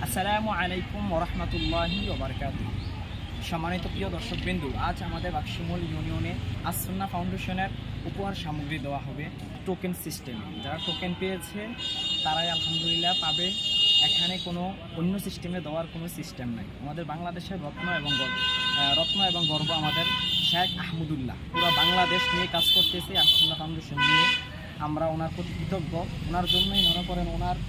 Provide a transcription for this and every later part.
আসসালামু আলাইকুম ওরহমতুল্লাহি ওবারকাতুহু। সম্মানিত প্রিয় দর্শকবৃন্দ, আজ আমাদের বাক্সিমূল ইউনিয়নে আস-সুন্নাহ ফাউন্ডেশনের উপহার সামগ্রী দেওয়া হবে টোকেন সিস্টেমে। যারা টোকেন পেয়েছে তারাই আলহামদুলিল্লাহ পাবে। এখানে কোনো অন্য সিস্টেমে দেওয়ার কোনো সিস্টেম নাই। আমাদের বাংলাদেশের রত্ন এবং গর্ব আমাদের শেখ আহমদুল্লাহ পুরো বাংলাদেশ নিয়ে কাজ করতেছে আস-সুন্নাহ ফাউন্ডেশন নিয়ে। আমরা ওনার প্রতি কৃতজ্ঞ। ওনার জন্যই মনে করেন, ওনার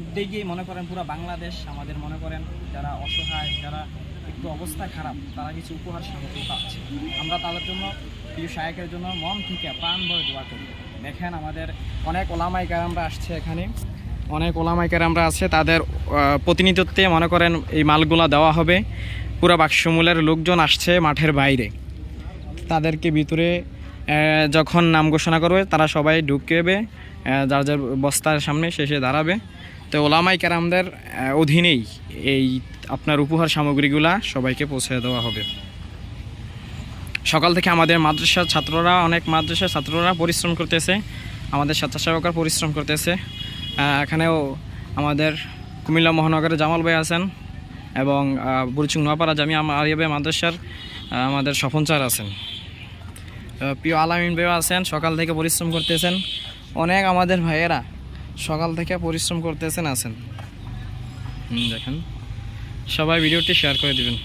উদ্যোগেই মনে করেন পুরো বাংলাদেশ আমাদের মনে করেন যারা অসহায়, যারা একটু অবস্থা খারাপ, তারা কিছু উপহার সামগ্রী পাচ্ছে। আমরা তাদের জন্য, প্রিয় শায়েখের জন্য মন থেকে প্রাণ ভরে দোয়া করি। দেখেন আমাদের অনেক ওলামায়ে কেরামরা আসছে, এখানে অনেক ওলামায়ে কেরামরা আছে, তাদের প্রতিনিধিত্বে মনে করেন এই মালগুলা দেওয়া হবে। পুরো বাক্সমূলের লোকজন আসছে মাঠের বাইরে, তাদেরকে ভিতরে যখন নাম ঘোষণা করবে তারা সবাই ঢুকবে, যার যার বস্তার সামনে শেষে দাঁড়াবে। তো ওলামায়ে কেরামদের অধীনেই এই আপনার উপহার সামগ্রীগুলা সবাইকে পৌঁছে দেওয়া হবে। সকাল থেকে আমাদের মাদ্রাসার ছাত্ররা, অনেক মাদ্রাসার ছাত্ররা পরিশ্রম করতেছে, আমাদের স্বেচ্ছাসেবকরা পরিশ্রম করতেছে। এখানেও আমাদের কুমিল্লা মহানগরের জামাল ভাই আছেন এবং বুরুচুং নোয়াপাড়া জামিয়া আরিয়া মাদ্রাসার আমাদের স্বপন স্যার আছেন, প্রিয় আলামিন ভাইও আছেন। সকাল থেকে পরিশ্রম করতেছেন, অনেক আমাদের ভাইয়েরা সকাল থেকে পরিশ্রম করতেছেন আছেন। দেখেন, সবাই ভিডিওটি শেয়ার করে দিবেন।